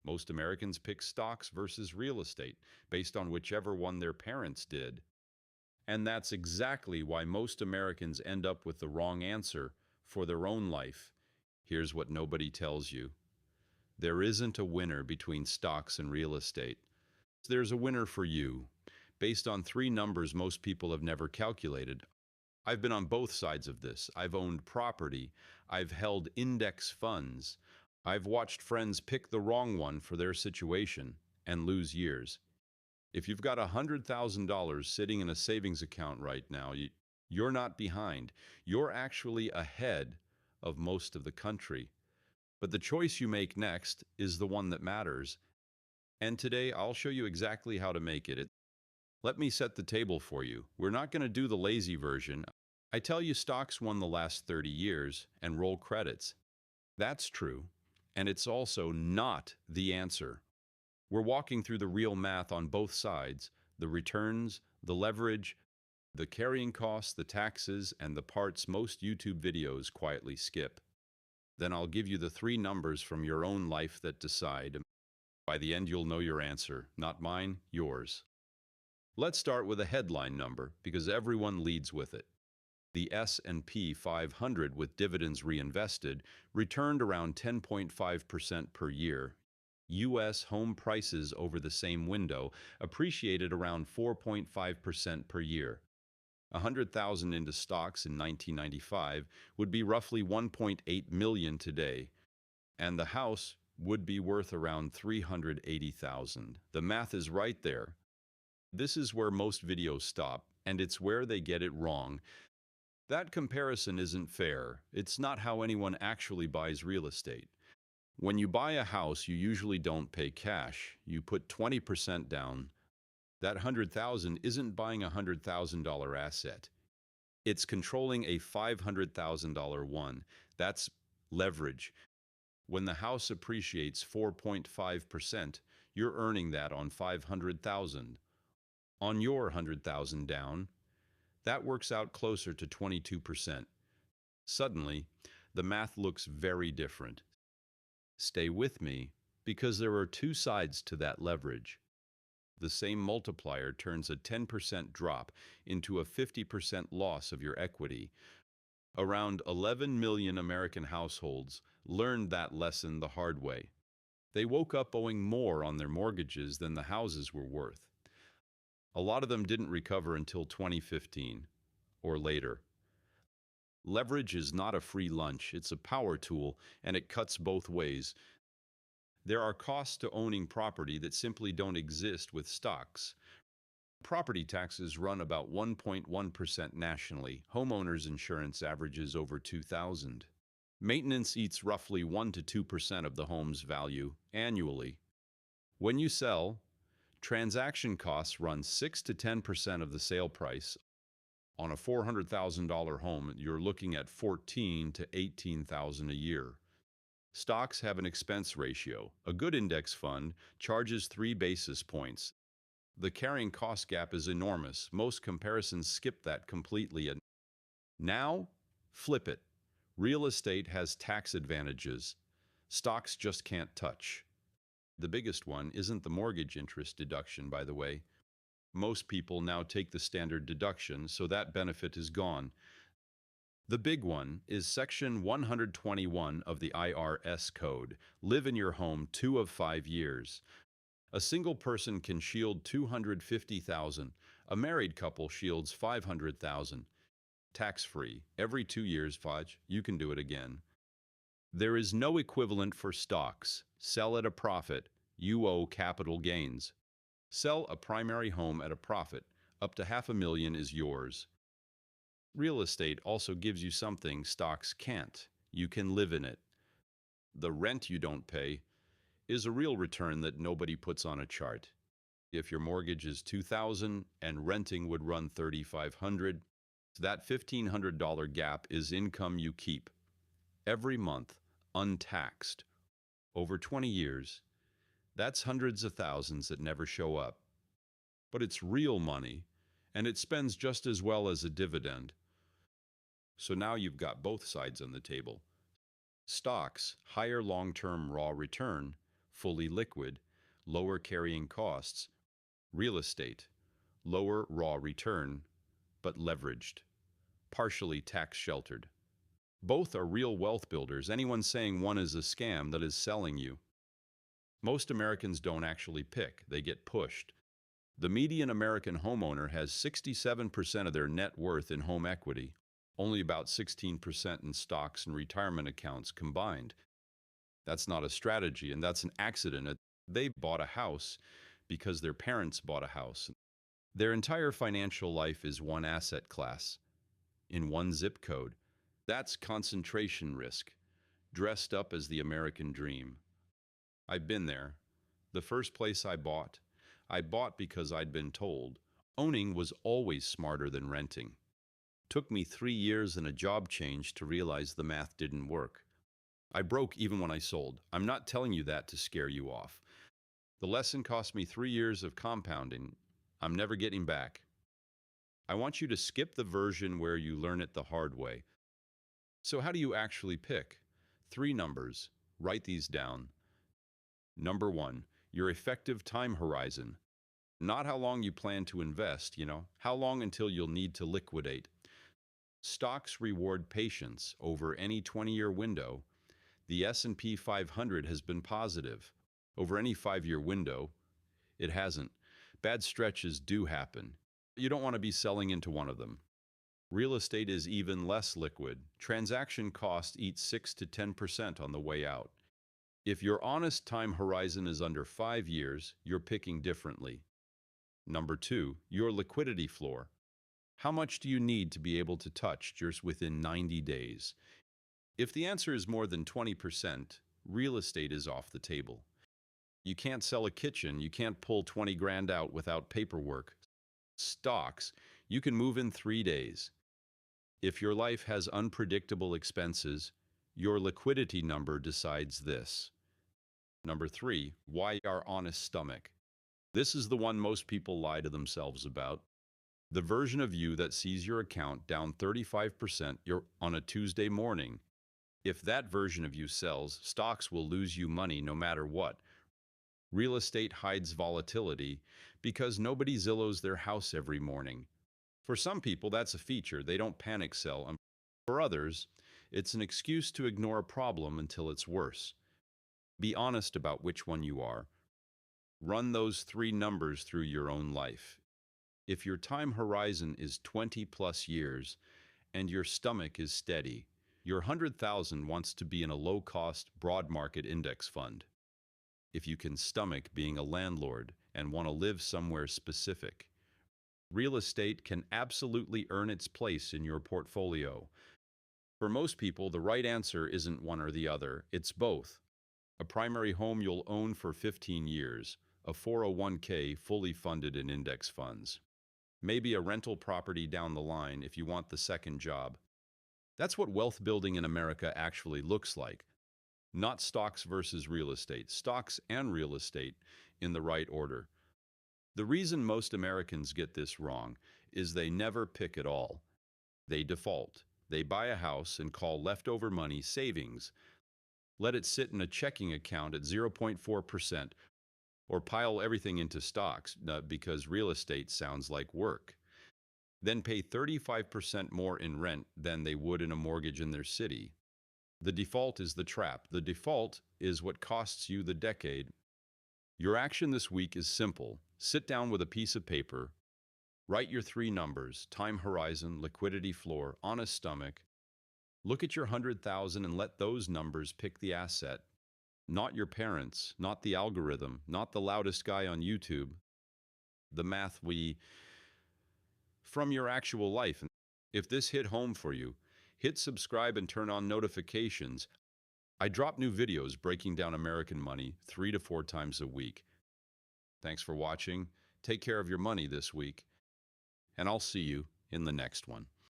Most Americans pick stocks versus real estate based on whichever one their parents did. And that's exactly why most Americans end up with the wrong answer for their own life. Here's what nobody tells you. There isn't a winner between stocks and real estate. There's a winner for you, based on three numbers most people have never calculated. I've been on both sides of this. I've owned property. I've held index funds. I've watched friends pick the wrong one for their situation and lose years. If you've got $100,000 sitting in a savings account right now, you're not behind. You're actually ahead of most of the country. But the choice you make next is the one that matters. And today I'll show you exactly how to make it. Let me set the table for you. We're not going to do the lazy version. I tell you stocks won the last 30 years and roll credits. That's true. And it's also not the answer. We're walking through the real math on both sides, the returns, the leverage, the carrying costs, the taxes, and the parts most YouTube videos quietly skip. Then I'll give you the three numbers from your own life that decide. By the end, you'll know your answer. Not mine, yours. Let's start with a headline number, because everyone leads with it. The S&P 500 with dividends reinvested returned around 10.5% per year. U.S. home prices over the same window appreciated around 4.5% per year. 100,000 into stocks in 1995 would be roughly 1.8 million today, and the house would be worth around 380,000. The math is right there. This is where most videos stop, and it's where they get it wrong. That comparison isn't fair. It's not how anyone actually buys real estate. When you buy a house, you usually don't pay cash. You put 20% down. That 100,000 isn't buying a $100,000 asset. It's controlling a $500,000 one. That's leverage. When the house appreciates 4.5%, you're earning that on 500,000. On your 100,000 down, that works out closer to 22%. Suddenly, the math looks very different. Stay with me, because there are two sides to that leverage. The same multiplier turns a 10% drop into a 50% loss of your equity. Around 11 million American households learned that lesson the hard way. They woke up owing more on their mortgages than the houses were worth. A lot of them didn't recover until 2015 or later. Leverage is not a free lunch, it's a power tool, and it cuts both ways. There are costs to owning property that simply don't exist with stocks. Property taxes run about 1.1% nationally. Homeowners insurance averages over $2,000. Maintenance eats roughly 1 to 2% of the home's value annually. When you sell, transaction costs run 6 to 10% of the sale price. On a $400,000 home, you're looking at $14,000 to $18,000 a year. Stocks have an expense ratio. A good index fund charges 3 basis points. The carrying cost gap is enormous. Most comparisons skip that completely. And now, flip it. Real estate has tax advantages. Stocks just can't touch. The biggest one isn't the mortgage interest deduction, by the way. Most people now take the standard deduction, so that benefit is gone. The big one is Section 121 of the IRS code. Live in your home 2 of 5 years. A single person can shield $250,000. A married couple shields $500,000. Tax-free. Every 2 years, Fudge, you can do it again. There is no equivalent for stocks. Sell at a profit. You owe capital gains. Sell a primary home at a profit. Up to $500,000 is yours. Real estate also gives you something stocks can't. You can live in it. The rent you don't pay is a real return that nobody puts on a chart. If your mortgage is $2,000 and renting would run $3,500, that $1,500 gap is income you keep every month, untaxed. Over 20 years, that's hundreds of thousands that never show up. But it's real money, and it spends just as well as a dividend. So now you've got both sides on the table. Stocks, higher long-term raw return, fully liquid, lower carrying costs. Real estate, lower raw return, but leveraged, partially tax sheltered. Both are real wealth builders. Anyone saying one is a scam that is selling you. Most Americans don't actually pick, they get pushed. The median American homeowner has 67% of their net worth in home equity, only about 16% in stocks and retirement accounts combined. That's not a strategy, and that's an accident. They bought a house because their parents bought a house. Their entire financial life is one asset class, in one zip code. That's concentration risk, dressed up as the American dream. I've been there. The first place I bought because I'd been told. Owning was always smarter than renting. Took me 3 years and a job change to realize the math didn't work. I broke even when I sold. I'm not telling you that to scare you off. The lesson cost me 3 years of compounding. I'm never getting back. I want you to skip the version where you learn it the hard way. So how do you actually pick? 3 numbers. Write these down. Number 1, your effective time horizon. Not how long you plan to invest, how long until you'll need to liquidate. Stocks reward patience over any 20-year window. The S&P 500 has been positive. Over any 5-year window, it hasn't. Bad stretches do happen. You don't want to be selling into one of them. Real estate is even less liquid. Transaction costs eat 6 to 10% on the way out. If your honest time horizon is under 5 years, you're picking differently. Number 2, your liquidity floor. How much do you need to be able to touch just within 90 days? If the answer is more than 20%, real estate is off the table. You can't sell a kitchen, you can't pull 20 grand out without paperwork. Stocks, you can move in 3 days. If your life has unpredictable expenses, your liquidity number decides this. Number 3, why our honest stomach. This is the one most people lie to themselves about. The version of you that sees your account down 35% on a Tuesday morning. If that version of you sells, stocks will lose you money no matter what. Real estate hides volatility because nobody Zillows their house every morning. For some people, that's a feature. They don't panic sell. For others, it's an excuse to ignore a problem until it's worse. Be honest about which one you are. Run those 3 numbers through your own life. If your time horizon is 20 plus years and your stomach is steady, your 100,000 wants to be in a low-cost, broad market index fund. If you can stomach being a landlord and want to live somewhere specific, real estate can absolutely earn its place in your portfolio. For most people, the right answer isn't one or the other, it's both. A primary home you'll own for 15 years, a 401k fully funded in index funds. Maybe a rental property down the line if you want the second job. That's what wealth building in America actually looks like. Not stocks versus real estate, stocks and real estate in the right order. The reason most Americans get this wrong is they never pick at all. They default. They buy a house and call leftover money savings. Let it sit in a checking account at 0.4%, or pile everything into stocks because real estate sounds like work. Then pay 35% more in rent than they would in a mortgage in their city. The default is the trap. The default is what costs you the decade. Your action this week is simple. Sit down with a piece of paper, write your 3 numbers, time horizon, liquidity floor, honest stomach. Look at your 100,000 and let those numbers pick the asset. Not your parents, not the algorithm, not the loudest guy on YouTube. The math from your actual life. If this hit home for you, hit subscribe and turn on notifications. I drop new videos breaking down American money 3 to 4 times a week. Thanks for watching. Take care of your money this week, and I'll see you in the next one.